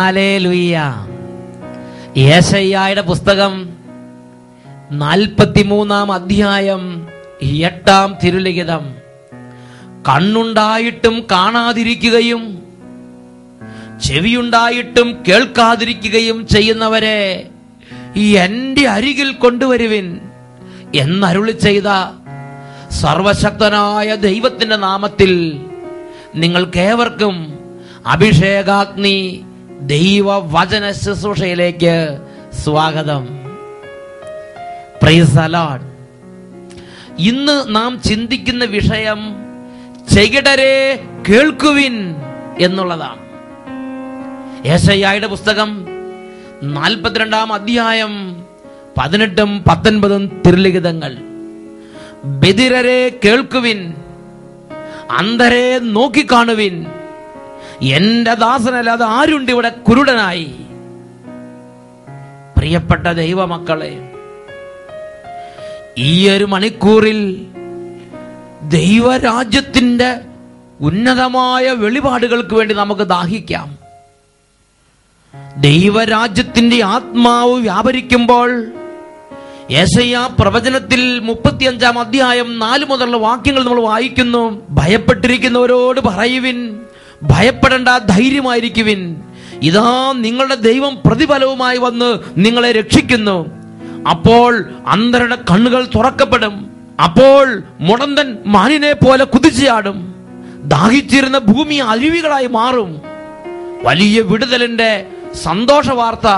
Hallelujah. യെശയ്യായുടെ പുസ്തകം 43 അധ്യായം 8 തിരുലിഖിതം. കണ്ണുണ്ടായിട്ടും കാണാതിരിക്കുകയും ചെവിയുണ്ടായിട്ടും കേൾക്കാതിരിക്കുകയും ചെയ്യുന്നവരെ എന്റെ അരികിൽ കൊണ്ടുവരുവിൻ എന്നരുളി ചെയ്ത സർവശക്തനായ ദൈവത്തിന്റെ നാമത്തിൽ നിങ്ങൾക്കേവർക്കും അഭിഷേകാഗ്നി ദൈവവചന ശുശ്രൂഷയിലേക്ക് സ്വാഗതം. Praise the Lord. ഇന്ന് നാം ചിന്തിക്കുന്ന വിഷയം ചെകിടരെ കേൾക്കുവിൻ എന്നുള്ളതാണ്. യെശയ്യായുടെ പുസ്തകം 42 അധ്യായം 18 19 തിരുലിഖിതങ്ങൾ. ബധിരരെ കേൾക്കുവിൻ, അന്ധരെ നോക്കിക്കാണുവിൻ, എന്റെ ദാസനല്ലാതെ ആരുണ്ട് ഇവിടെ കുരുടനായി. പ്രിയപ്പെട്ട ദൈവമക്കളെ, ഈ ഒരു മണിക്കൂറിൽ ദൈവരാജ്യത്തിന്റെ ഉന്നതമായ വെളിപാടുകൾക്ക് വേണ്ടി നമുക്ക് ദാഹിക്കാം. ദൈവരാജ്യത്തിന്റെ ആത്മാവ് വ്യാപരിക്കുമ്പോൾ യെശയ്യാ പ്രവചനത്തിൽ 35 അധ്യായം 4 മുതലുള്ള വാക്യങ്ങൾ നമ്മൾ വായിക്കുന്നു. ഭയപ്പെട്ടിരിക്കുന്നവരോട് പറയുവിൻ, ഭയപ്പെടേണ്ട, ധൈര്യമായിരിക്കുവിൻ. ഇതാ നിങ്ങളുടെ ദൈവം പ്രതിഫലവുമായി വന്ന് നിങ്ങളെ രക്ഷിക്കുന്നു. അപ്പോൾ അന്ധരുടെ കണ്ണുകൾ തുറക്കപ്പെടും. അപ്പോൾ മുടന്തൻ മാനിനെ പോലെ കുതിച്ചാടും. ദാഹിച്ചിരുന്ന ഭൂമി അരുവികളായി മാറും. വലിയ വിടുതലിന്റെ സന്തോഷ വാർത്ത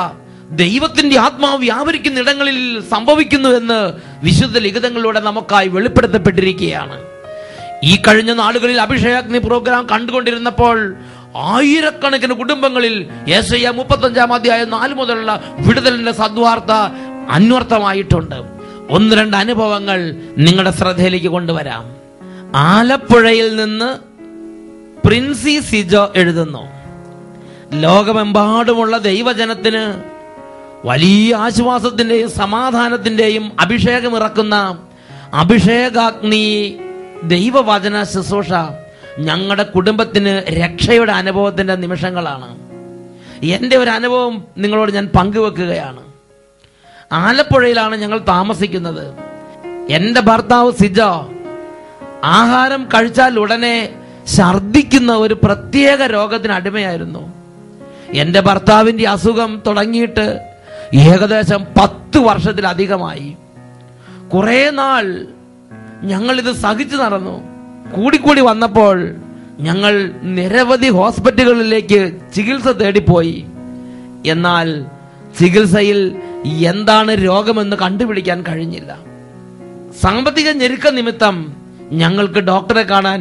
ദൈവത്തിന്റെ ആത്മാവ് വ്യാപരിക്കുന്ന ഇടങ്ങളിൽ സംഭവിക്കുന്നു എന്ന് വിശുദ്ധ ലിഖിതങ്ങളിലൂടെ നമുക്കായി വെളിപ്പെടുത്തപ്പെട്ടിരിക്കുകയാണ്. ഈ കഴിഞ്ഞ നാളുകളിൽ അഭിഷേകാഗ്നി പ്രോഗ്രാം കണ്ടുകൊണ്ടിരുന്നപ്പോൾ ആയിരക്കണക്കിന് കുടുംബങ്ങളിൽ യെശയ്യാ 35 അധ്യായം 4 മുതലുള്ള വിടുതലിന്റെ സദ്വാർത്ത അന്വർത്ഥമായിട്ടുണ്ട്. 1-2 അനുഭവങ്ങൾ നിങ്ങളുടെ ശ്രദ്ധയിലേക്ക് കൊണ്ടുവരാം. ആലപ്പുഴയിൽ നിന്ന് പ്രിൻസി സിജോ എഴുതുന്നു, ലോകമെമ്പാടുമുള്ള ദൈവജനത്തിന് വലിയ ആശ്വാസത്തിന്റെയും സമാധാനത്തിന്റെയും അഭിഷേകമിറക്കുന്ന അഭിഷേകാഗ്നി ദൈവവചന ശുശ്രൂഷ ഞങ്ങളുടെ കുടുംബത്തിന് രക്ഷയുടെ അനുഭവത്തിന്റെ നിമിഷങ്ങളാണ്. എൻ്റെ ഒരു അനുഭവം നിങ്ങളോട് ഞാൻ പങ്കുവെക്കുകയാണ്. ആലപ്പുഴയിലാണ് ഞങ്ങൾ താമസിക്കുന്നത്. എൻ്റെ ഭർത്താവ് സിജോ ആഹാരം കഴിച്ചാൽ ഉടനെ ഛർദിക്കുന്ന ഒരു പ്രത്യേക രോഗത്തിന് അടിമയായിരുന്നു. എൻ്റെ ഭർത്താവിൻ്റെ അസുഖം തുടങ്ങിയിട്ട് ഏകദേശം 10 വർഷത്തിലധികമായി. കുറെ നാൾ ഞങ്ങളിത് സഹിച്ചു നടന്നു. കൂടിക്കൂടി വന്നപ്പോൾ ഞങ്ങൾ നിരവധി ഹോസ്പിറ്റലുകളിലേക്ക് ചികിത്സ തേടിപ്പോയി. എന്നാൽ ചികിത്സയിൽ എന്താണ് രോഗമെന്ന് കണ്ടുപിടിക്കാൻ കഴിഞ്ഞില്ല. സാമ്പത്തിക ഞെരുക്ക നിമിത്തം ഞങ്ങൾക്ക് ഡോക്ടറെ കാണാൻ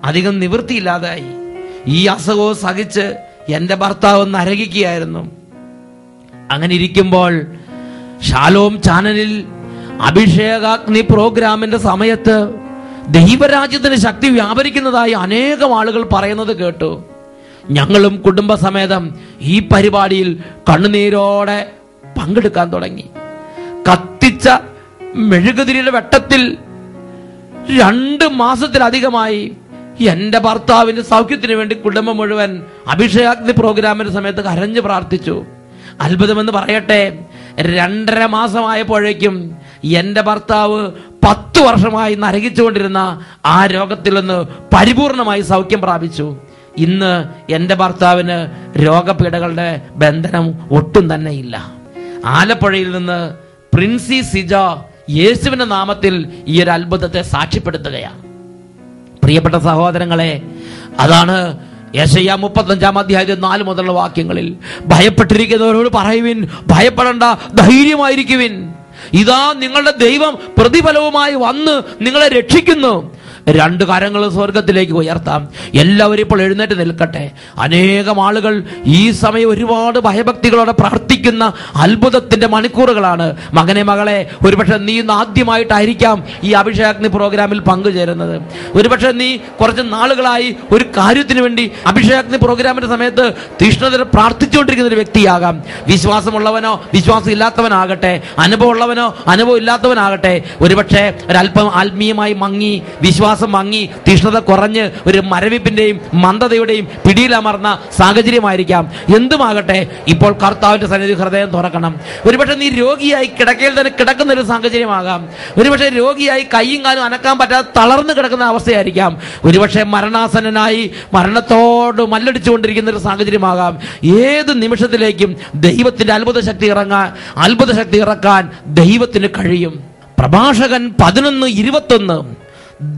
അധികം നിവൃത്തിയില്ലാതായി. ഈ അസുഖവും സഹിച്ച് എൻ്റെ ഭർത്താവ് നരകിക്കുകയായിരുന്നു. അങ്ങനെ ഇരിക്കുമ്പോൾ ഷാലോം ചാനലിൽ അഭിഷേകാഗ്നി പ്രോഗ്രാമിന്റെ സമയത്ത് ദൈവരാജ്യത്തിന് ശക്തി വ്യാപരിക്കുന്നതായി അനേകം ആളുകൾ പറയുന്നത് കേട്ടു. ഞങ്ങളും കുടുംബസമേതം ഈ പരിപാടിയിൽ കണ്ണുനീരോടെ പങ്കെടുക്കാൻ തുടങ്ങി. കത്തിച്ച മെഴുകുതിരിയുടെ വെട്ടത്തിൽ 2 മാസത്തിലധികമായി എൻ്റെ ഭർത്താവിന്റെ സൗഖ്യത്തിന് വേണ്ടി കുടുംബം മുഴുവൻ അഭിഷേകാഗ്നി പ്രോഗ്രാമിന്റെ സമയത്ത് കരഞ്ഞു പ്രാർത്ഥിച്ചു. അത്ഭുതമെന്ന് പറയട്ടെ, 2.5 മാസമായപ്പോഴേക്കും എൻ്റെ ഭർത്താവ് 10 വർഷമായി നരകിച്ചുകൊണ്ടിരുന്ന ആ രോഗത്തിൽ നിന്ന് പരിപൂർണമായി സൗഖ്യം പ്രാപിച്ചു. ഇന്ന് എൻ്റെ ഭർത്താവിന് രോഗപീഠകളുടെ ബന്ധനം ഒട്ടും തന്നെ ഇല്ല. ആലപ്പുഴയിൽ നിന്ന് പ്രിൻസി സിജോ യേശുവിന്റെ നാമത്തിൽ ഈ ഒരു അത്ഭുതത്തെ സാക്ഷ്യപ്പെടുത്തുകയാണ്. പ്രിയപ്പെട്ട സഹോദരങ്ങളെ, അതാണ് യെശയ്യാ 35 അധ്യായം 4 മുതലുള്ള വാക്യങ്ങളിൽ. ഭയപ്പെട്ടിരിക്കുന്നവരോട് പറയുവിൻ, ഭയപ്പെടേണ്ട, ധൈര്യമായിരിക്കുവിൻ. ഇതാ നിങ്ങളുടെ ദൈവം പ്രതിഫലവുമായി വന്ന് നിങ്ങളെ രക്ഷിക്കുന്നു. 2 കരങ്ങൾ സ്വർഗത്തിലേക്ക് ഉയർത്താം. എല്ലാവരും ഇപ്പോൾ എഴുന്നേറ്റ് നിൽക്കട്ടെ. അനേകം ആളുകൾ ഈ സമയം ഒരുപാട് ഭയഭക്തികളോടെ പ്രാർത്ഥിക്കുന്ന അത്ഭുതത്തിന്റെ മണിക്കൂറുകളാണ്. മകനെ, മകളെ, ഒരുപക്ഷെ നീ ഇന്ന് ആദ്യമായിട്ടായിരിക്കാം ഈ അഭിഷേകാഗ്നി പ്രോഗ്രാമിൽ പങ്കുചേരുന്നത്. ഒരുപക്ഷെ നീ കുറച്ച് നാളുകളായി ഒരു കാര്യത്തിന് വേണ്ടി അഭിഷേകാഗ്നി പ്രോഗ്രാമിന്റെ സമയത്ത് തീഷ്ണതയോടെ പ്രാർത്ഥിച്ചുകൊണ്ടിരിക്കുന്ന ഒരു വ്യക്തിയാകാം. വിശ്വാസമുള്ളവനോ വിശ്വാസം ഇല്ലാത്തവനാകട്ടെ, അനുഭവമുള്ളവനോ അനുഭവം ഇല്ലാത്തവനാകട്ടെ, ഒരുപക്ഷെ ഒരല്പം ആത്മീയമായി മങ്ങി വിശ്വാസം പ്രകാശം മങ്ങി, തീഷ്ണത കുറഞ്ഞ് ഒരു മരവിപ്പിന്റെയും മന്ദതയുടെയും പിടിയിലമർന്ന സാഹചര്യമായിരിക്കാം. എന്തുമാകട്ടെ, ഇപ്പോൾ കർത്താവിന്റെ സന്നിധി ഹൃദയം തുറക്കണം. ഒരുപക്ഷെ നീ രോഗിയായി കിടക്കയിൽ തന്നെ കിടക്കുന്ന ഒരു സാഹചര്യമാകാം. ഒരുപക്ഷെ രോഗിയായി കൈയും കാലും അനക്കാൻ പറ്റാതെ തളർന്നു കിടക്കുന്ന അവസ്ഥയായിരിക്കാം. ഒരുപക്ഷെ മരണാസന്നനായി മരണത്തോട് മല്ലടിച്ചുകൊണ്ടിരിക്കുന്ന ഒരു സാഹചര്യമാകാം. ഏത് നിമിഷത്തിലേക്കും ദൈവത്തിന്റെ അത്ഭുത ശക്തി ഇറക്കാൻ ദൈവത്തിന് കഴിയും. പ്രഭാഷകൻ 11:21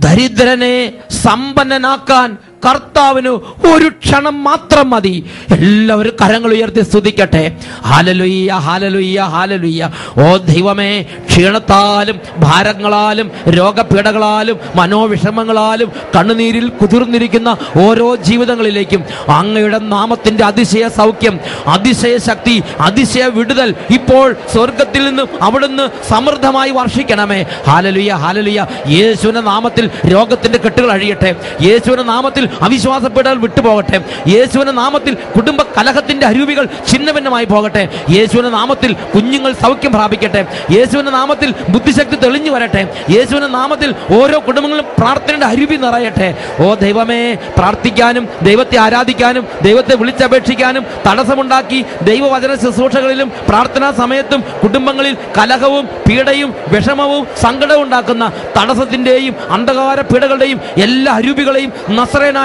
ദരിദ്രനെ സമ്പന്നനാക്കാൻ കർത്താവിന് ഒരു ക്ഷണം മാത്രം മതി. എല്ലാവരും കരങ്ങൾ ഉയർത്തി സ്തുതിക്കട്ടെ. ഹല്ലേലൂയ, ഹല്ലേലൂയ, ഹല്ലേലൂയ. ഓ ദൈവമേ, ക്ഷീണത്താലും ഭാരങ്ങളാലും രോഗപീഠകളാലും മനോവിഷമങ്ങളാലും കണ്ണുനീരിൽ കുതിർന്നിരിക്കുന്ന ഓരോ ജീവിതങ്ങളിലേക്കും അങ്ങയുടെ നാമത്തിന്റെ അതിശയ സൗഖ്യം, അതിശയ ശക്തി, അതിശയ വിടുതൽ ഇപ്പോൾ സ്വർഗത്തിൽ നിന്നും അവിടുന്ന് സമൃദ്ധമായി വർഷിക്കണമേ. Hallelujah, hallelujah. യേശുവിന്റെ നാമത്തിൽ രോഗത്തിന്റെ കെട്ടുകൾ അഴിയട്ടെ. യേശുവിന്റെ നാമത്തിൽ അവിശ്വാസപ്പെടാൻ വിട്ടുപോകട്ടെ. യേശുവിന്റെ നാമത്തിൽ കുടുംബ കലഹത്തിന്റെ അരൂപികൾ ഛിന്നഭിന്നമായി പോകട്ടെ. യേശുവിന്റെ നാമത്തിൽ കുഞ്ഞുങ്ങൾ സൗഖ്യം പ്രാപിക്കട്ടെ. യേശുവിന്റെ നാമത്തിൽ ബുദ്ധിശക്തി തെളിഞ്ഞു വരട്ടെ. യേശുവിന്റെ നാമത്തിൽ ഓരോ കുടുംബങ്ങളും പ്രാർത്ഥനയുടെ അരുവി നിറയട്ടെ. ഓ ദൈവമേ, പ്രാർത്ഥിക്കാനും ദൈവത്തെ ആരാധിക്കാനും ദൈവത്തെ വിളിച്ചപേക്ഷിക്കാനും തടസ്സമുണ്ടാക്കി ദൈവവചന ശുശ്രൂഷകളിലും പ്രാർത്ഥനാ സമയത്തും കുടുംബങ്ങളിൽ കലഹവും പീഡയും വിഷമവും സങ്കടവും ഉണ്ടാക്കുന്ന തടസ്സത്തിന്റെയും അന്ധകാര പീഡകളുടെയും എല്ലാ അരൂപികളെയും നസറേനായ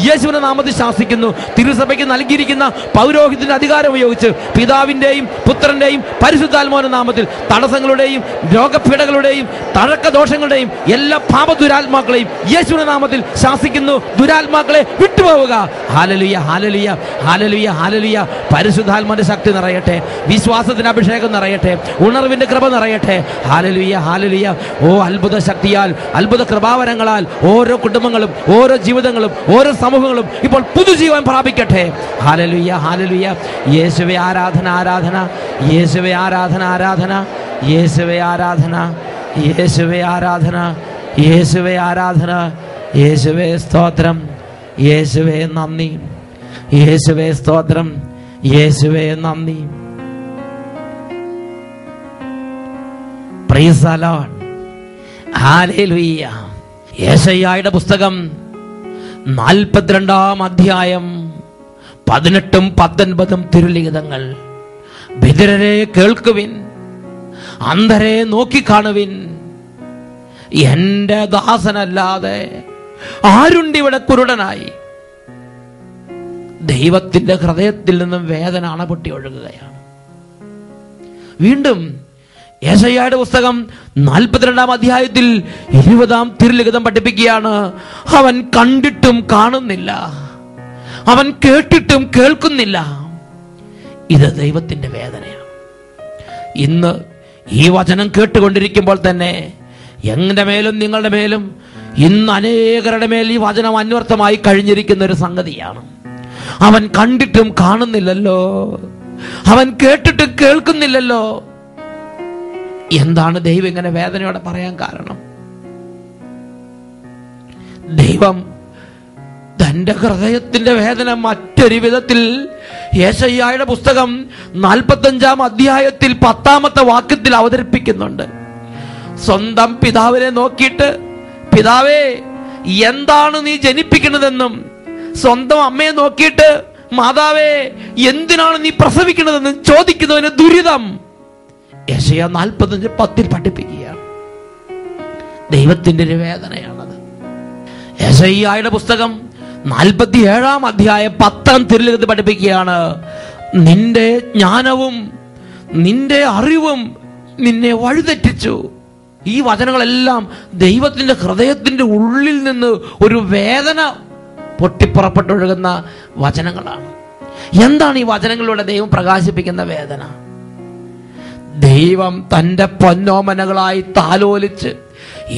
യേശുവിന്റെ നാമത്തിൽ ശാസിക്കുന്നു. തിരുസഭയ്ക്ക് നൽകിയിരിക്കുന്ന പൗരോഹിത്യത്തിന്റെ അധികാരം ഉപയോഗിച്ച് പിതാവിന്റെയും പുത്രന്റെയും പരിശുദ്ധാത്മാവിന്റെ നാമത്തിൽ തടസ്സങ്ങളുടെയും രോഗപീഠകളുടെയും തഴക്കദോഷങ്ങളുടെയും എല്ലാ പാപദുരാത്മാക്കളെയും യേശുവിന്റെ നാമത്തിൽ ശാസിക്കുന്നു. ദുരാത്മാക്കളെ വിട്ടുപോവുക. ഹല്ലേലൂയ, ഹല്ലേലൂയ, ഹല്ലേലൂയ, ഹല്ലേലൂയ. പരിശുദ്ധാത്മാവിന്റെ ശക്തി നിറയട്ടെ. വിശ്വാസത്തിന്റെ അഭിഷേകം നിറയട്ടെ. ഉണർവിന്റെ കൃപ നിറയട്ടെ. Hallelujah, hallelujah. ഓ അത്ഭുത ശക്തിയാൽ, അത്ഭുത കൃപാവരങ്ങളാൽ ഓരോ കുടുംബങ്ങളും ഓരോ ജീവിതങ്ങളും ഓരോ സമൂഹങ്ങളും ഇപ്പോൾ പുതുജീവൻ പ്രാപിക്കട്ടെ. Hallelujah, hallelujah. യേശുവേ ആരാധന, ആരാധന. യേശുവേ ആരാധന, ആരാധന. യേശുവേ ആരാധന, യേശുവേ ആരാധന. യേശുവേ ആരാധന. യേശുവേ സ്തോത്രം. യേശുവേ നന്ദി. യേശുവേ സ്തോത്രം. യേശുവേ നന്ദി. Praise the Lord. ഹല്ലേലൂയ. യെശയ്യായുടെ പുസ്തകം 42-ാം അധ്യായം 18-19 തിരുലിഖിതങ്ങൾ. ബധിരരെ കേൾക്കുവിൻ, അന്ധരെ നോക്കിക്കാണുവിൻ. എന്റെ ദാസനല്ലാതെ ആരുണ്ടിവിടെ കുരുടനായി? ദൈവത്തിന്റെ ഹൃദയത്തിൽ നിന്നും വേദന അണപൊട്ടി ഒഴുകുകയാണ്. വീണ്ടും യെശയ്യായുടെ പുസ്തകം 42-ാം അധ്യായത്തിൽ 20-ാം തിരുലിഖിതം പഠിപ്പിക്കുകയാണ്. അവൻ കണ്ടിട്ടും കാണുന്നില്ല, അവൻ കേട്ടിട്ടും കേൾക്കുന്നില്ല. ഇത് ദൈവത്തിന്റെ വേദനയാണ്. ഇന്ന് ഈ വചനം കേട്ടുകൊണ്ടിരിക്കുമ്പോൾ തന്നെ എന്റെ മേലും നിങ്ങളുടെ മേലും ഇന്ന് അനേകരുടെ മേൽ ഈ വചനം അന്വർത്ഥമായി കഴിഞ്ഞിരിക്കുന്ന ഒരു സംഗതിയാണ്. അവൻ കണ്ടിട്ടും കാണുന്നില്ലല്ലോ, അവൻ കേട്ടിട്ടും കേൾക്കുന്നില്ലല്ലോ. എന്താണ് ദൈവം ഇങ്ങനെ വേദനയോടെ പറയാൻ കാരണം? ദൈവം തന്റെ ഹൃദയത്തിന്റെ വേദന മറ്റൊരു വിധത്തിൽ യെശയ്യായുടെ പുസ്തകം 45-ാം അധ്യായത്തിൽ 10-ാമത്തെ വാക്യത്തിൽ അവതരിപ്പിക്കുന്നുണ്ട്. സ്വന്തം പിതാവിനെ നോക്കിയിട്ട്, പിതാവേ എന്താണ് നീ ജനിപ്പിക്കുന്നതെന്നും, സ്വന്തം അമ്മയെ നോക്കിയിട്ട്, മാതാവേ എന്തിനാണ് നീ പ്രസവിക്കുന്നതെന്നും ചോദിക്കുന്നതിന് ദുരിതം യെശയ്യാ 45:10 പഠിപ്പിക്കുകയാണ്. ദൈവത്തിന്റെ ഒരു വേദനയാണത്. യെശയ്യായുടെ പുസ്തകം 47-ാം അധ്യായം 10-ാം തിരുലിഖിതത്തിൽ പഠിപ്പിക്കുകയാണ്. നിന്റെ ജ്ഞാനവും നിന്റെ അറിവും നിന്നെ വഴിതെറ്റിച്ചു. ഈ വചനങ്ങളെല്ലാം ദൈവത്തിന്റെ ഹൃദയത്തിന്റെ ഉള്ളിൽ നിന്ന് ഒരു വേദന പൊട്ടിപ്പുറപ്പെട്ടൊഴുകുന്ന വചനങ്ങളാണ്. എന്താണ് ഈ വചനങ്ങളിലൂടെ ദൈവം പ്രകാശിപ്പിക്കുന്ന വേദന? ദൈവം തന്റെ പൊന്നോമനകളായി താലോലിച്ച്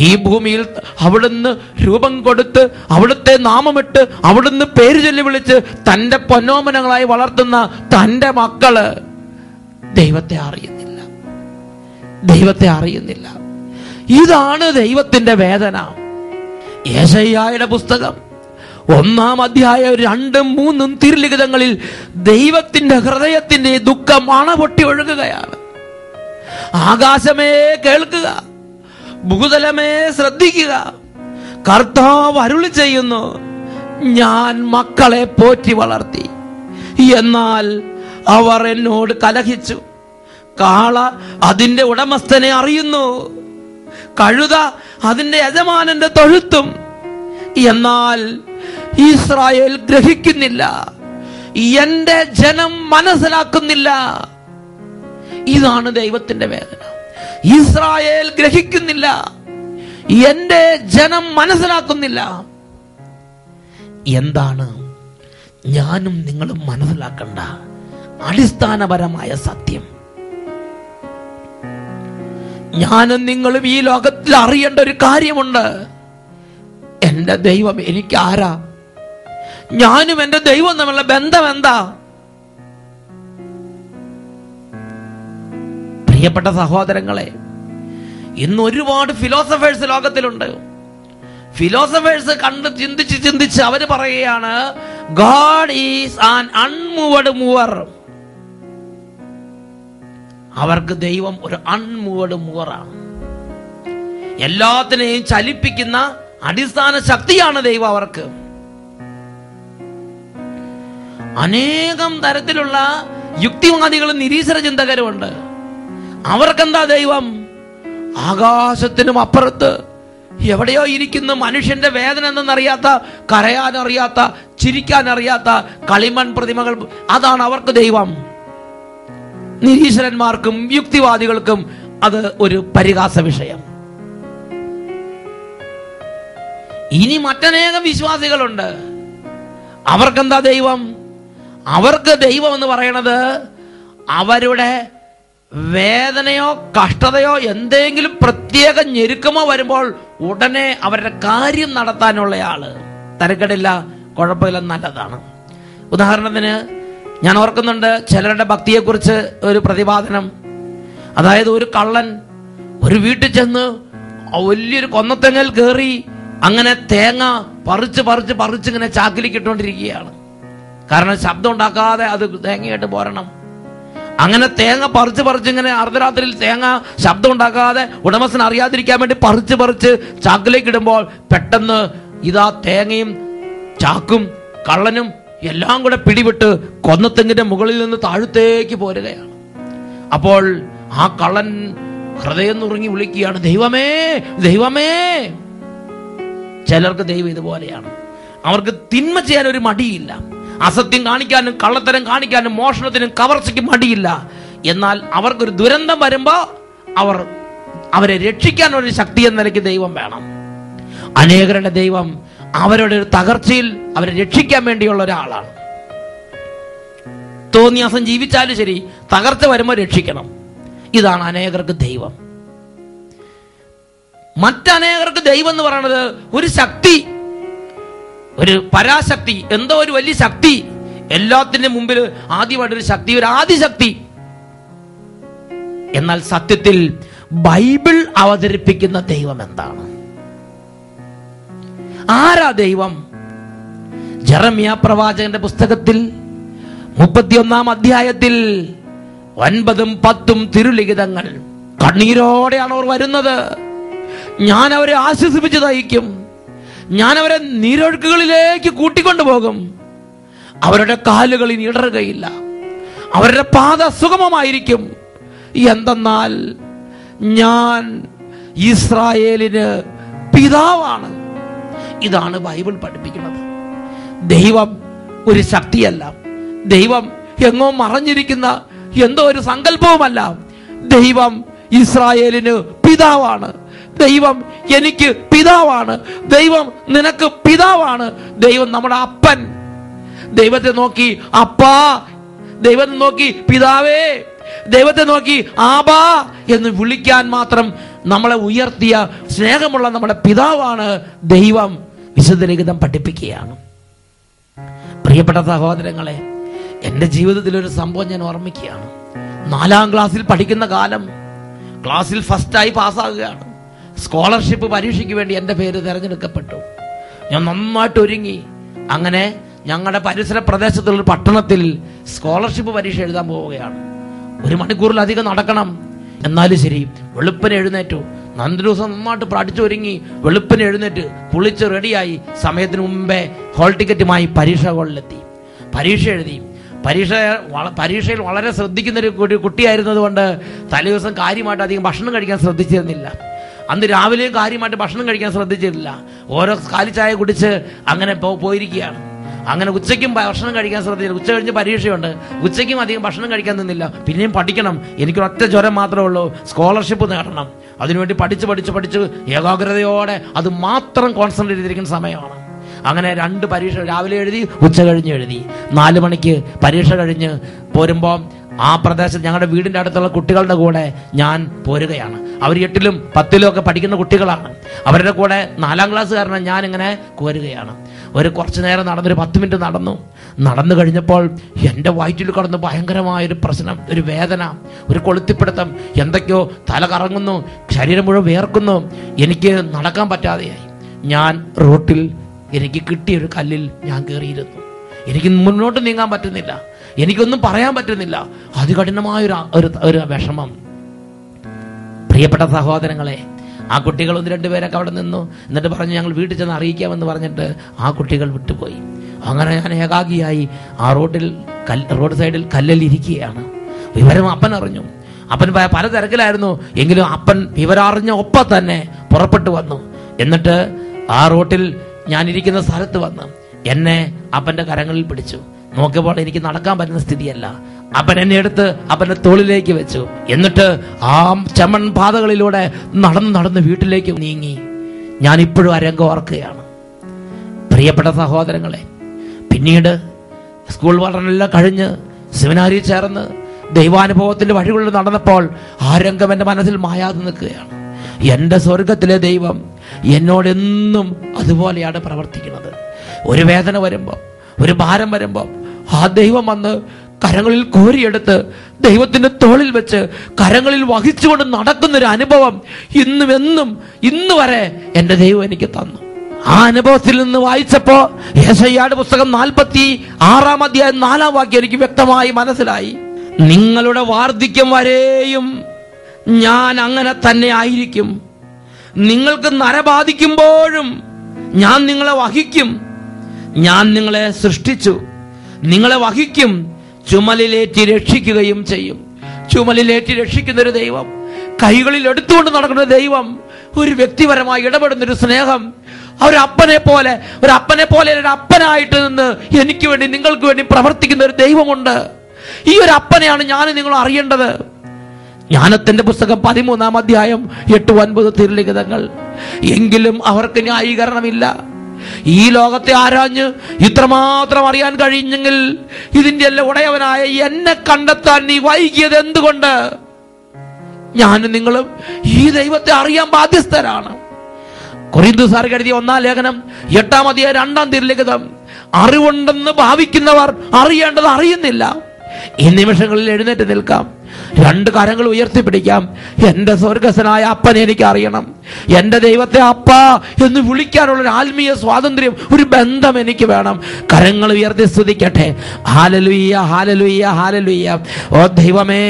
ഈ ഭൂമിയിൽ അവിടുന്ന് രൂപം കൊടുത്ത്, അവിടുത്തെ നാമമിട്ട്, അവിടുന്ന് പേര് ചൊല്ലി വിളിച്ച് തന്റെ പൊന്നോമനകളായി വളർത്തുന്ന തന്റെ മക്കള് ദൈവത്തെ അറിയുന്നില്ല, ദൈവത്തെ അറിയുന്നില്ല. ഇതാണ് ദൈവത്തിന്റെ വേദന. യെശയ്യായുടെ പുസ്തകം 1-ാം അധ്യായം 2-ഉം 3-ഉം തിരുലിഖിതങ്ങളിൽ ദൈവത്തിന്റെ ഹൃദയത്തിന്റെ ദുഃഖം അണപൊട്ടി ഒഴുകുകയാണ്. ആകാശമേ കേൾക്കുക, ഭൂതലമേ ശ്രദ്ധിക്കുക, കർത്താവ് അരുളി ചെയ്യുന്നു, ഞാൻ മക്കളെ പോറ്റി വളർത്തി, എന്നാൽ അവർ എന്നോട് കലഹിച്ചു. കാള അതിന്റെ ഉടമസ്ഥനെ അറിയുന്നു, കഴുത അതിന്റെ യജമാനന്റെ തൊഴുത്തും, എന്നാൽ ഇസ്രായേൽ ഗ്രഹിക്കുന്നില്ല, എന്റെ ജനം മനസ്സിലാക്കുന്നില്ല. ഇതാണ് ദൈവത്തിന്റെ വേദന. ഇസ്രായേൽ ഗ്രഹിക്കുന്നില്ല, എന്റെ ജനം മനസ്സിലാക്കുന്നില്ല. എന്താണ് ഞാനും നിങ്ങളും മനസ്സിലാക്കേണ്ട അടിസ്ഥാനപരമായ സത്യം? ഞാനും നിങ്ങളും ഈ ലോകത്തിൽ അറിയേണ്ട ഒരു കാര്യമുണ്ട്. എന്റെ ദൈവം എനിക്ക് ആരാ? ഞാനും എന്റെ ദൈവം തമ്മിലുള്ള ബന്ധം എന്താ? പ്രിയപ്പെട്ട സഹോദരങ്ങളെ, ഇന്ന് ഒരുപാട് ഫിലോസഫേഴ്സ് ലോകത്തിലുണ്ട്. ഫിലോസഫേഴ്സ് കണ്ട് ചിന്തിച്ച് അവര് പറയുകയാണ്, ഗോഡ് ഈസ് ആൻ അൺമൂവഡ് മൂവർ. അവർക്ക് ദൈവം ഒരു അൺമൂവഡ് മൂവറാണ്. എല്ലാത്തിനെയും ചലിപ്പിക്കുന്ന അടിസ്ഥാന ശക്തിയാണ് ദൈവം അവർക്ക്. അനേകം തരത്തിലുള്ള യുക്തിവാദികളും നിരീശ്വര ചിന്തകരുമുണ്ട്. അവർക്കെന്താ ദൈവം? ആകാശത്തിനും അപ്പുറത്ത് എവിടെയോ ഇരിക്കുന്ന മനുഷ്യന്റെ വേദന എന്തെന്നറിയാത്ത, കരയാനറിയാത്ത, ചിരിക്കാനറിയാത്ത കളിമൺ പ്രതിമകൾ, അതാണ് അവർക്ക് ദൈവം. നിരീശ്വരന്മാർക്കും യുക്തിവാദികൾക്കും അത് ഒരു പരിഹാസ വിഷയം. ഇനി മറ്റനേകം വിശ്വാസികളുണ്ട്. അവർക്കെന്താ ദൈവം? അവർക്ക് ദൈവം എന്ന് പറയുന്നത് അവരുടെ വേദനയോ കഷ്ടതയോ എന്തെങ്കിലും പ്രത്യേക ഞെരുക്കമോ വരുമ്പോൾ ഉടനെ അവരുടെ കാര്യം നടത്താനുള്ളയാള്. തരക്കെടില്ല, കുഴപ്പമില്ല, നല്ലതാണ്. ഉദാഹരണത്തിന് ഞാൻ ഓർക്കുന്നുണ്ട് ചിലരുടെ ഭക്തിയെക്കുറിച്ച് ഒരു പ്രതിപാദനം. അതായത് ഒരു കള്ളൻ ഒരു വീട്ടിൽ ചെന്ന് വലിയൊരു കൊന്നത്തെങ്ങൽ കയറി അങ്ങനെ തേങ്ങ പറിച്ച് ഇങ്ങനെ ചാക്കിലേക്ക് ഇട്ടുകൊണ്ടിരിക്കുകയാണ്. കാരണം ശബ്ദം ഉണ്ടാക്കാതെ അത് തേങ്ങയായിട്ട് പോരണം. അങ്ങനെ തേങ്ങ പറിച്ച് ഇങ്ങനെ അർദ്ധരാത്രിയിൽ തേങ്ങ ശബ്ദം ഉണ്ടാക്കാതെ ഉടമസ്ഥൻ അറിയാതിരിക്കാൻ വേണ്ടി പറിച്ച് ചാക്കിലേക്ക് ഇടുമ്പോൾ പെട്ടെന്ന് ഇതാ തേങ്ങയും ചാക്കും കള്ളനും എല്ലാം കൂടെ പിടിവിട്ട് കൊന്നത്തെങ്ങിന്റെ മുകളിൽ നിന്ന് താഴത്തേക്ക് പോരുകയാണ്. അപ്പോൾ ആ കള്ളൻ ഹൃദയം നുറുങ്ങി വിളിക്കുകയാണ്, ദൈവമേ ദൈവമേ. ചിലർക്ക് ദൈവം ഇതുപോലെയാണ്. അവർക്ക് തിന്മ ചെയ്യാൻ ഒരു മടിയില്ല. അസത്യം കാണിക്കാനും കള്ളത്തരം കാണിക്കാനും മോഷണത്തിനും കവർച്ചയ്ക്കും മടിയില്ല. എന്നാൽ അവർക്കൊരു ദുരന്തം വരുമ്പോ അവരെ രക്ഷിക്കാൻ ഒരു ശക്തി എന്ന നിലയ്ക്ക് ദൈവം വേണം. അനേകരുടെ ദൈവം അവരുടെ ഒരു തകർച്ചയിൽ അവരെ രക്ഷിക്കാൻ വേണ്ടിയുള്ള ഒരാളാണ്. തോന്നിയാസം ജീവിച്ചാലും ശരി, തകർച്ച വരുമ്പോൾ രക്ഷിക്കണം. ഇതാണ് അനേകർക്ക് ദൈവം. മറ്റനേകർക്ക് ദൈവം എന്ന് പറയുന്നത് ഒരു ശക്തി, ഒരു പരാശക്തി, എന്തോ ഒരു വലിയ ശക്തി, എല്ലാത്തിന്റെ മുമ്പിൽ ആദ്യമായിട്ടൊരു ശക്തി, ഒരു ആദിശക്തി. എന്നാൽ സത്യത്തിൽ ബൈബിൾ അവതരിപ്പിക്കുന്ന ദൈവം എന്താണ്? ആരാ ദൈവം? ജെറമ്യാ പ്രവാചകന്റെ പുസ്തകത്തിൽ 31-ാം അധ്യായത്തിൽ 9ഉം 10ഉം തിരുലിഖിതങ്ങൾ. കണ്ണീരോടെയാണ് അവർ വരുന്നത്. ഞാൻ അവരെ ആശ്വസിപ്പിച്ച് തയ്ക്കും, ഞാൻ അവരെ നീരൊഴുക്കുകളിലേക്ക് കൂട്ടിക്കൊണ്ടുപോകും. അവരുടെ കാലുകൾ ഇനി ഇടറുകയില്ല, അവരുടെ പാത സുഗമമായിരിക്കും. എന്തെന്നാൽ ഞാൻ ഇസ്രായേലിന് പിതാവാണ്. ഇതാണ് ബൈബിൾ പഠിപ്പിക്കുന്നത്. ദൈവം ഒരു ശക്തിയല്ല, ദൈവം എങ്ങോ മറഞ്ഞിരിക്കുന്ന എന്തോ ഒരു സങ്കല്പവുമല്ല. ദൈവം ഇസ്രായേലിന് പിതാവാണ്. ദൈവം എനിക്ക് പിതാവാണ്. ദൈവം നിനക്ക് പിതാവാണ്. ദൈവം നമ്മുടെ അപ്പൻ. ദൈവത്തെ നോക്കി അപ്പാ, ദൈവത്തെ നോക്കി പിതാവേ, ദൈവത്തെ നോക്കി ആബാ എന്ന് വിളിക്കാൻ മാത്രം നമ്മളെ ഉയർത്തിയ സ്നേഹമുള്ള നമ്മുടെ പിതാവാണ് ദൈവം. വിശുദ്ധ ലിഖിതം പഠിപ്പിക്കുകയാണ്. പ്രിയപ്പെട്ട സഹോദരങ്ങളെ, എൻ്റെ ജീവിതത്തിൽ ഒരു സംഭവം ഞാൻ ഓർമ്മിക്കുകയാണ്. 4ാം ക്ലാസ്സിൽ പഠിക്കുന്ന കാലം, ക്ലാസ്സിൽ ഫസ്റ്റായി പാസ്സാകുകയാണ്. സ്കോളർഷിപ്പ് പരീക്ഷയ്ക്ക് വേണ്ടി എൻ്റെ പേര് തിരഞ്ഞെടുക്കപ്പെട്ടു. ഞാൻ നന്നായിട്ട് ഒരുങ്ങി. അങ്ങനെ ഞങ്ങളുടെ പരിസര പ്രദേശത്തുള്ള പട്ടണത്തിൽ സ്കോളർഷിപ്പ് പരീക്ഷ എഴുതാൻ പോവുകയാണ്. 1 മണിക്കൂറിലധികം നടക്കണം. എന്നാലും ശരി, വെളുപ്പിന് എഴുന്നേറ്റു. 2 ദിവസം നന്നായിട്ട് പഠിച്ചു ഒരുങ്ങി വെളുപ്പിന് എഴുന്നേറ്റ് കുളിച്ച് റെഡിയായി സമയത്തിന് മുമ്പേ ഹോൾ ടിക്കറ്റുമായി പരീക്ഷ ഹാളിലെത്തി. പരീക്ഷ എഴുതി. പരീക്ഷയിൽ വളരെ ശ്രദ്ധിക്കുന്ന ഒരു കുട്ടിയായിരുന്നത് കൊണ്ട് തലേദിവസം കാര്യമായിട്ട് അധികം ഭക്ഷണം കഴിക്കാൻ ശ്രദ്ധിച്ചിരുന്നില്ല. അന്ന് രാവിലെയും കാര്യമായിട്ട് ഭക്ഷണം കഴിക്കാൻ ശ്രദ്ധിച്ചിട്ടില്ല. ഓരോ കാലിച്ചായ കുടിച്ച് അങ്ങനെ പോയിരിക്കുകയാണ്. അങ്ങനെ ഉച്ചയ്ക്കും ഭക്ഷണം കഴിക്കാൻ ശ്രദ്ധിച്ചില്ല. ഉച്ച കഴിഞ്ഞ് പരീക്ഷയുണ്ട്. ഉച്ചയ്ക്കും അധികം ഭക്ഷണം കഴിക്കാൻ നിന്നില്ല. പിന്നെയും പഠിക്കണം, എനിക്കൊരൊറ്റ ജ്വരം മാത്രമേ ഉള്ളൂ, സ്കോളർഷിപ്പ് നേടണം. അതിനുവേണ്ടി പഠിച്ച് ഏകാഗ്രതയോടെ അത് മാത്രം കോൺസെൻട്രേറ്റ് ചെയ്തിരിക്കുന്ന സമയമാണ്. അങ്ങനെ 2 പരീക്ഷ രാവിലെ എഴുതി, ഉച്ച കഴിഞ്ഞ് എഴുതി. 4 മണിക്ക് പരീക്ഷ കഴിഞ്ഞ് പോരുമ്പോൾ ആ പ്രദേശത്ത് ഞങ്ങളുടെ വീടിൻ്റെ അടുത്തുള്ള കുട്ടികളുടെ കൂടെ ഞാൻ പോരുകയാണ്. അവർ 8ലും 10ലും ഒക്കെ പഠിക്കുന്ന കുട്ടികളാണ്. അവരുടെ കൂടെ 4ാം ക്ലാസ്സുകാരനെ ഞാനിങ്ങനെ കോരുകയാണ്. കുറച്ച് നേരം നടന്നൊരു 10 മിനിറ്റ് നടന്നു കഴിഞ്ഞപ്പോൾ എൻ്റെ വയറ്റിൽ കടന്ന് ഭയങ്കരമായൊരു പ്രശ്നം, ഒരു വേദന, ഒരു കൊളുത്തിപ്പിടുത്തം, എന്തൊക്കെയോ തല കറങ്ങുന്നു, ശരീരം മുഴുവൻ വേർക്കുന്നു. എനിക്ക് നടക്കാൻ പറ്റാതെയായി. ഞാൻ റോട്ടിൽ എനിക്ക് കിട്ടിയൊരു കല്ലിൽ ഞാൻ കയറിയിരുന്നു. എനിക്ക് മുന്നോട്ട് നീങ്ങാൻ പറ്റുന്നില്ല, എനിക്കൊന്നും പറയാൻ പറ്റുന്നില്ല. അതികഠിനമായൊരു ഒരു വിഷമം. പ്രിയപ്പെട്ട സഹോദരങ്ങളെ, ആ കുട്ടികൾ 1-2 പേരൊക്കെ അവിടെ നിന്നു. എന്നിട്ട് പറഞ്ഞു ഞങ്ങൾ വീട്ടിൽ ചെന്ന് അറിയിക്കാമെന്ന് പറഞ്ഞിട്ട് ആ കുട്ടികൾ വിട്ടുപോയി. അങ്ങനെ ഞാൻ ഏകാഗിയായി ആ റോഡ് സൈഡിൽ കല്ലിൽ ഇരിക്കുകയാണ്. വിവരം അപ്പൻ അറിഞ്ഞു. അപ്പൻ പല തിരക്കിലായിരുന്നു. എങ്കിലും അപ്പൻ വിവരം അറിഞ്ഞ ഒപ്പം തന്നെ പുറപ്പെട്ടു വന്നു. എന്നിട്ട് ആ റോട്ടിൽ ഞാനിരിക്കുന്ന സ്ഥലത്ത് വന്ന് എന്നെ അപ്പൻ്റെ കരങ്ങളിൽ പിടിച്ചു. നോക്കിയപ്പോൾ എനിക്ക് നടക്കാൻ പറ്റുന്ന സ്ഥിതിയല്ല. അപ്പൻ എന്നെ എടുത്ത് അപ്പൻ്റെ തോളിലേക്ക് വെച്ചു. എന്നിട്ട് ആ ചമൺ പാതകളിലൂടെ നടന്ന് വീട്ടിലേക്ക് നീങ്ങി. ഞാൻ ഇപ്പോഴും ആ രംഗം ഓർക്കുകയാണ്. പ്രിയപ്പെട്ട സഹോദരങ്ങളെ, പിന്നീട് സ്കൂൾ പഠനമെല്ലാം കഴിഞ്ഞ് സെമിനാരിൽ ചേർന്ന് ദൈവാനുഭവത്തിന്റെ വഴികളിൽ നടന്നപ്പോൾ ആ രംഗം എൻ്റെ മനസ്സിൽ മായാതെ നിൽക്കുകയാണ്. എൻ്റെ സ്വർഗത്തിലെ ദൈവം എന്നോടെന്നും അതുപോലെയാണ് പ്രവർത്തിക്കുന്നത്. ഒരു വേദന വരുമ്പോൾ, ഒരു ഭാരം വരുമ്പോൾ ആ ദൈവം വന്ന് കരങ്ങളിൽ കോരിയെടുത്ത് ദൈവത്തിന്റെ തോളിൽ വെച്ച് കരങ്ങളിൽ വഹിച്ചുകൊണ്ട് നടക്കുന്നൊരു അനുഭവം ഇന്ന് വരെ എൻ്റെ ദൈവം എനിക്ക് തന്നു. ആ അനുഭവത്തിൽ നിന്ന് വായിച്ചപ്പോ യെശയ്യായുടെ പുസ്തകം 46-ാം അധ്യായം 4-ാം വാക്യം എനിക്ക് വ്യക്തമായി മനസ്സിലായി. നിങ്ങളുടെ വാർദ്ധക്യം വരെയും ഞാൻ അങ്ങനെ തന്നെ ആയിരിക്കും. നിങ്ങൾക്ക് നരബാധിക്കുമ്പോഴും ഞാൻ നിങ്ങളെ വഹിക്കും. ഞാൻ നിങ്ങളെ സൃഷ്ടിച്ചു, നിങ്ങളെ വഹിക്കും, ചുമലിലേറ്റി രക്ഷിക്കുകയും ചെയ്യും. ചുമലിലേറ്റി രക്ഷിക്കുന്ന ഒരു ദൈവം, കൈകളിൽ എടുത്തുകൊണ്ട് നടക്കുന്ന ദൈവം, ഒരു വ്യക്തിപരമായി ഇടപെടുന്നൊരു സ്നേഹം, ഒരപ്പനെ പോലെ ഒരു അപ്പനായിട്ട് നിന്ന് എനിക്ക് വേണ്ടി നിങ്ങൾക്ക് വേണ്ടി പ്രവർത്തിക്കുന്ന ഒരു ദൈവമുണ്ട്. ഈ ഒരു അപ്പനെയാണ് ഞാൻ നിങ്ങൾ അറിയേണ്ടത്. ജ്ഞാനത്തിന്റെ പുസ്തകം 13-ാം അധ്യായം 8-9 തിരുലിഖിതങ്ങൾ. എങ്കിലും അവർക്ക് ന്യായീകരണമില്ല. ഈ ലോകത്തെ ആരാഞ്ഞ് ഇത്രമാത്രം അറിയാൻ കഴിഞ്ഞെങ്കിൽ ഇതിന്റെ എല്ലാം ഉടയവനായ എന്നെ കണ്ടെത്താൻ നീ വൈകിയത് എന്തുകൊണ്ട്? ഞാനും നിങ്ങളും ഈ ദൈവത്തെ അറിയാൻ ബാധ്യസ്ഥരാണ്. കൊരിന്ത്യക്കാർക്ക് എഴുതിയ 1-ാം ലേഖനം 8-ാം അധ്യായം 2-ാം തിരുലിഖിതം. അറിവുണ്ടെന്ന് ഭാവിക്കുന്നവർ അറിയേണ്ടത് അറിയുന്നില്ല. ഈ നിമിഷങ്ങളിൽ എഴുന്നേറ്റ് നിൽക്കാം, 2 കരങ്ങൾ ഉയർത്തിപ്പിടിക്കാം. എൻ്റെ സ്വർഗസ്വനായ അപ്പനെ എനിക്ക് അറിയണം. എൻ്റെ ദൈവത്തെ അപ്പ എന്ന് വിളിക്കാനുള്ള ഒരു ആത്മീയ സ്വാതന്ത്ര്യം, ഒരു ബന്ധം എനിക്ക് വേണം. കരങ്ങൾ ഉയർത്തി സ്തുതിക്കട്ടെ. ഹല്ലേലൂയ, ഹല്ലേലൂയ, ഹല്ലേലൂയ. ഓ ദൈവമേ,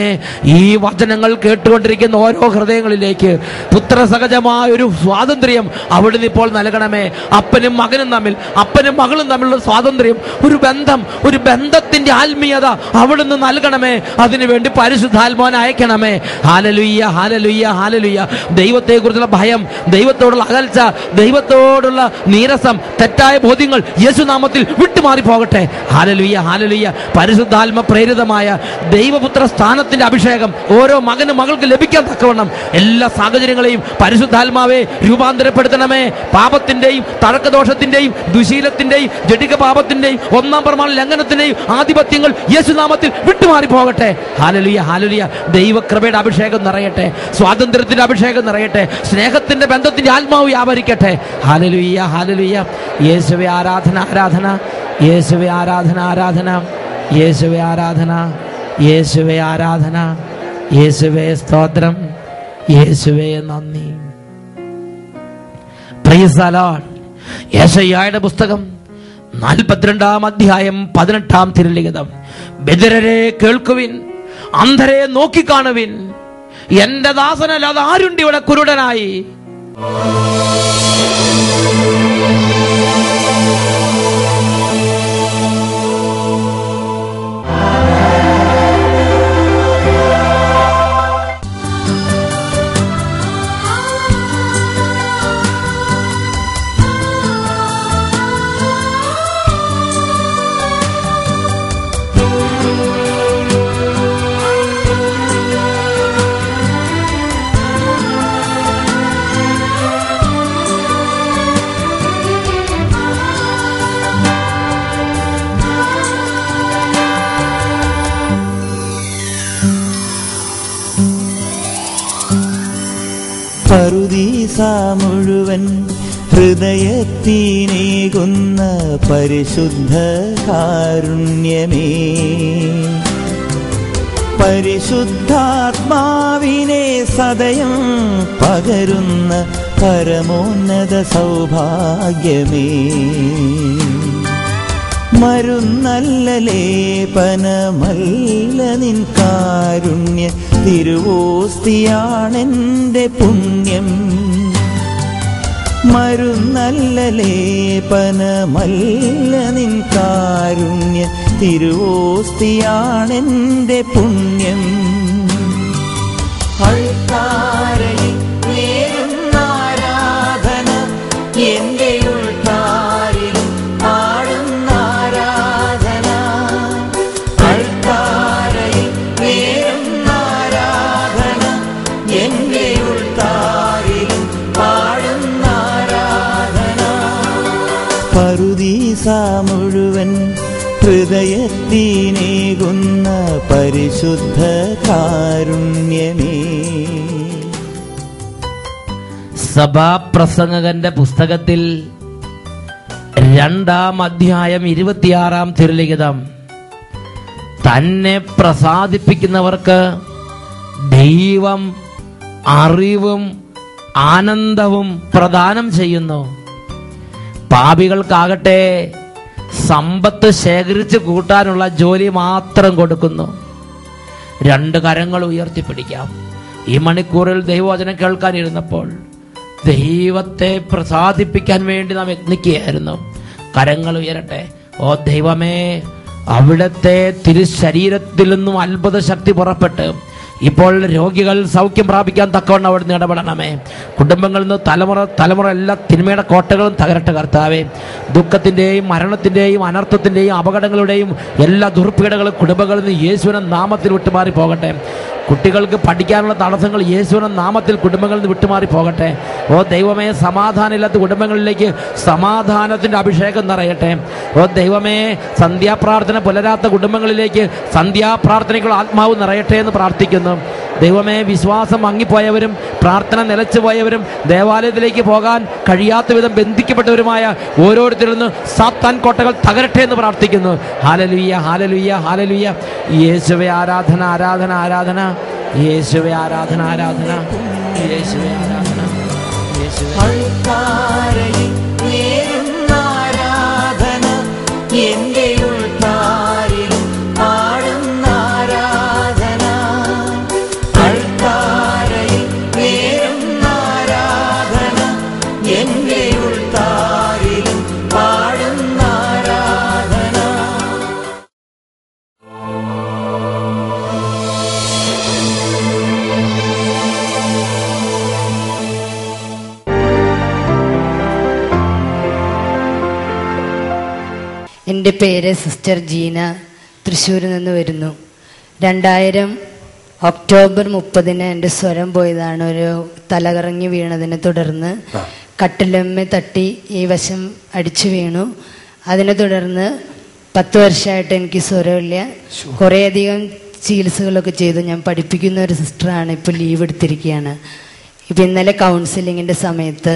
ഈ വചനങ്ങൾ കേട്ടുകൊണ്ടിരിക്കുന്ന ഓരോ ഹൃദയങ്ങളിലേക്ക് പുത്രസഹജമായ ഒരു സ്വാതന്ത്ര്യം അവിടുന്ന് ഇപ്പോൾ നൽകണമേ. അപ്പനും മകനും തമ്മിൽ, അപ്പനും മകളും തമ്മിലുള്ള സ്വാതന്ത്ര്യം, ഒരു ബന്ധം, ഒരു ബന്ധത്തിന്റെ ആത്മീയത അവിടുന്ന് നൽകണമേ. അതിനുവേണ്ടി പരിശുദ്ധാത്മാവിനെ അയക്കണമേ. ഹല്ലേലൂയ, ഹല്ലേലൂയ, ഹല്ലേലൂയ. ദൈവത്തെക്കുറിച്ചുള്ള ഭയം, ദൈവത്തോടുള്ള അകൽച്ച, ദൈവത്തോടുള്ള നീരസം, തെറ്റായ ബോധ്യങ്ങൾ യേശുനാമത്തിൽ വിട്ടുമാറി പോകട്ടെ. ഹല്ലേലൂയ, ഹല്ലേലൂയ. പരിശുദ്ധാത്മ പ്രേരിതമായ ദൈവപുത്ര സ്ഥാനത്തിന്റെ അഭിഷേകം ഓരോ മകനും മകൾക്ക് ലഭിക്കാൻ തക്കവണ്ണം എല്ലാ സാഹചര്യങ്ങളെയും പരിശുദ്ധാത്മാവെ രൂപാന്തരപ്പെടുത്തണമേ. പാപത്തിന്റെയും തഴക്കദോഷത്തിന്റെയും ദുശീലത്തിന്റെയും ജഡിക പാപത്തിന്റെയും 1-ാം പ്രമാണ ലംഘനത്തിന്റെയും ആധിപത്യങ്ങൾ യേശുനാമത്തിൽ വിട്ടുമാറി പോകട്ടെ. ഹല്ലേലൂയ, ഹല്ലേലൂയ. ദൈവകൃപയുടെ അഭിഷേകം നിറയട്ടെ, സ്വാതന്ത്ര്യത്തിന്റെ അഭിഷേകം നിറയട്ടെ, സ്നേഹത്തിന്റെ ബന്ധത്തിന്റെ ആത്മാവ് വ്യാപരിക്കട്ടെ. Hallelujah, hallelujah. യേശുവേ ആരാധന, ആരാധന. യേശുവേ ആരാധന, ആരാധന. യേശുവേ ആരാധന, യേശുവേ ആരാധന. യേശുവേ സ്തോത്രം, യേശുവേ നന്ദി. Praise the Lord. യെശയ്യായുടെ പുസ്തകം 42-ാം അധ്യായം 18-ാം തിരുലിഖിതം. ബധിരരെ കേൾക്കുവിൻ, അന്ധരെ നോക്കിക്കാണുവിൻ, എന്റെ ദാസനല്ലാതെ ആരുണ്ട് ഇവിടെ കുരുടനായി? പറുദീസ മുഴുവൻ ഹൃദയത്തിനേകുന്ന പരിശുദ്ധ കാരുണ്യമേ, പരിശുദ്ധാത്മാവിനെ സദയം പകരുന്ന പരമോന്നത സൗഭാഗ്യമേ, മരുന്നല്ല ലേപനമല്ല നിൻ കാരുണ്യ തിരുവോസ്തിയാണെന്റെ പുണ്യം, മരുന്നല്ല ലേപനമല്ല നിൻ കാരുണ്യ തിരുവോസ്തിയാണെന്റെ പുണ്യം. അൾത്താരയിൽ നേരുന്ന ആരാധന എന്റെ ഉൾത്താരിലും പാടുന്ന ആരാധന, അൾത്താരയിൽ നേരുന്ന ആരാധന എന്റെ ഉൾത്താരിലും പാടുന്ന ആരാധന. പറുദീസ മുഴുവൻ ഹൃദയത്തിനേകുന്ന പരിശുദ്ധ കാരുണ്യമേ. സഭാപ്രസംഗകന്റെ പുസ്തകത്തിൽ 2-ാം അധ്യായം 26-ാം തിരുലിഖിതം, തന്നെ പ്രസാദിപ്പിക്കുന്നവർക്ക് ദൈവം അറിവും ആനന്ദവും പ്രദാനം ചെയ്യുന്നു. പാപികൾക്കാകട്ടെ സമ്പത്ത് ശേഖരിച്ച് കൂട്ടാനുള്ള ജോലി മാത്രം കൊടുക്കുന്നു. 2 കരങ്ങൾ ഉയർത്തിപ്പിടിക്കാം. ഈ മണിക്കൂറിൽ ദൈവവചനം കേൾക്കാനിരുന്നപ്പോൾ ദൈവത്തെ പ്രസാദിപ്പിക്കാൻ വേണ്ടി നാം യത്നിക്കുകയായിരുന്നു. കരങ്ങൾ ഉയരട്ടെ. ഓ ദൈവമേ, അവിടുത്തെ തിരുശരീരത്തിൽ നിന്നും അത്ഭുത ശക്തി പുറപ്പെട്ട് ഇപ്പോൾ രോഗികൾ സൗഖ്യം പ്രാപിക്കാൻ തക്കവണ്ണം അവിടുന്ന് ഇടപെടണമേ. കുടുംബങ്ങളിൽ നിന്ന് തലമുറ എല്ലാ തിന്മയുടെ കോട്ടകളും തകരട്ടെ കർത്താവേ. ദുഃഖത്തിൻ്റെയും മരണത്തിൻ്റെയും അനർത്ഥത്തിൻ്റെയും അപകടങ്ങളുടെയും എല്ലാ ദുർപീഡകളും കുടുംബങ്ങളിൽ നിന്ന് യേശുവിന്റെ നാമത്തിൽ വിട്ടുമാറി പോകട്ടെ. കുട്ടികൾക്ക് പഠിക്കാനുള്ള തടസ്സങ്ങൾ യേശുവിന്റെ നാമത്തിൽ കുടുംബങ്ങളിൽ നിന്ന് വിട്ടുമാറി പോകട്ടെ. ഓ ദൈവമേ, സമാധാനമില്ലാത്ത കുടുംബങ്ങളിലേക്ക് സമാധാനത്തിന്റെ അഭിഷേകം നിറയട്ടെ. ഓ ദൈവമേ, സന്ധ്യാപ്രാർത്ഥന പുലരാത്ത കുടുംബങ്ങളിലേക്ക് സന്ധ്യാപ്രാർത്ഥനയ്ക്കുള്ള ആത്മാവ് നിറയട്ടെ എന്ന് പ്രാർത്ഥിക്കുന്നു. ദൈവമേ, വിശ്വാസം മങ്ങിപ്പോയവരും പ്രാർത്ഥന നിലച്ചുപോയവരും ദേവാലയത്തിലേക്ക് പോകാൻ കഴിയാത്ത വിധം ബന്ധിക്കപ്പെട്ടവരുമായ ഓരോരുത്തരിൽ നിന്ന് സാത്താൻ കോട്ടകൾ തകരട്ടെ എന്ന് പ്രാർത്ഥിക്കുന്നു. ഹല്ലേലൂയ, ഹല്ലേലൂയ, ഹല്ലേലൂയ. യേശുവേ ആരാധന, ആരാധന, ആരാധന. യേശുവേ ആരാധന, ആരാധന. യേശുവേ ആരാധന, യേശുവേ ആരാധന എന്റെ ഉൾത്താരിലും പാടുന്ന ആരാധന, അൾത്താരയിൽ നേരുന്ന ആരാധന എന്റെ ഉൾത്താരിലും പാടുന്ന ആരാധന. എൻ്റെ പേര് സിസ്റ്റർ ജീന, തൃശ്ശൂരിൽ നിന്ന് വരുന്നു. 2000 ഒക്ടോബർ 30 എൻ്റെ സ്വരം പോയതാണ്. ഒരു തലകറങ്ങി വീണതിനെ തുടർന്ന് കട്ടിലമ്മ തട്ടി ഈ വശം അടിച്ചു വീണു. അതിനെ തുടർന്ന് 10 വർഷമായിട്ട് എനിക്ക് സ്വരമില്ല. കുറേയധികം ചികിത്സകളൊക്കെ ചെയ്തു. ഞാൻ പഠിപ്പിക്കുന്ന ഒരു സിസ്റ്ററാണ്, ഇപ്പോൾ ലീവ് എടുത്തിരിക്കുകയാണ്. ഇപ്പം ഇന്നലെ കൗൺസിലിങ്ങിൻ്റെ സമയത്ത്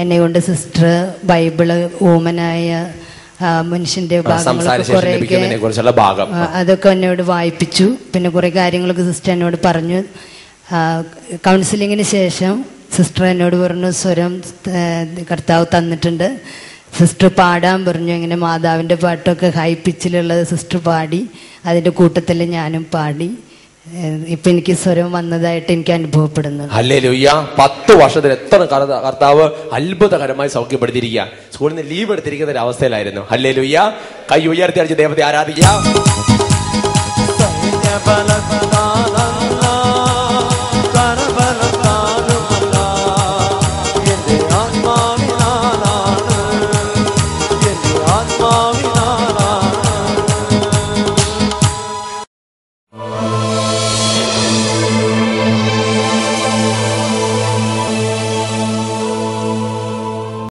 എന്നെ കൊണ്ട് സിസ്റ്റർ ബൈബിള്, ഓമനായ മനുഷ്യന്റെ ഭാഗങ്ങളൊക്കെ അതൊക്കെ എന്നോട് വായിപ്പിച്ചു. പിന്നെ കുറെ കാര്യങ്ങളൊക്കെ സിസ്റ്റർ എന്നോട് പറഞ്ഞു. കൗൺസിലിങ്ങിന് ശേഷം സിസ്റ്റർ എന്നോട് പറഞ്ഞു, സ്വരം കർത്താവ് തന്നിട്ടുണ്ട്, സിസ്റ്റർ പാടാൻ പറഞ്ഞു. ഇങ്ങനെ മാതാവിൻ്റെ പാട്ടൊക്കെ ഹൈ പിച്ചിലുള്ളത് സിസ്റ്റർ പാടി. അതിൻ്റെ കൂട്ടത്തിൽ ഞാനും പാടി. ഇപ്പൊ എനിക്ക് സ്വരം വന്നതായിട്ട് എനിക്ക് അനുഭവപ്പെടുന്നു. ഹല്ലേലൂയ. 10 വർഷത്തിൽ എത്ര കർത്താവ് അത്ഭുതകരമായി സൗഖ്യപ്പെടുത്തിയിരിക്കുക. സ്കൂളിൽ നിന്ന് ലീവ് എടുത്തിരിക്കുന്ന ഒരു അവസ്ഥയിലായിരുന്നു. ഹല്ലേലൂയ. കൈ ഉയർത്തി അടിച്ച് ദൈവത്തെ ആരാധിക്കാം.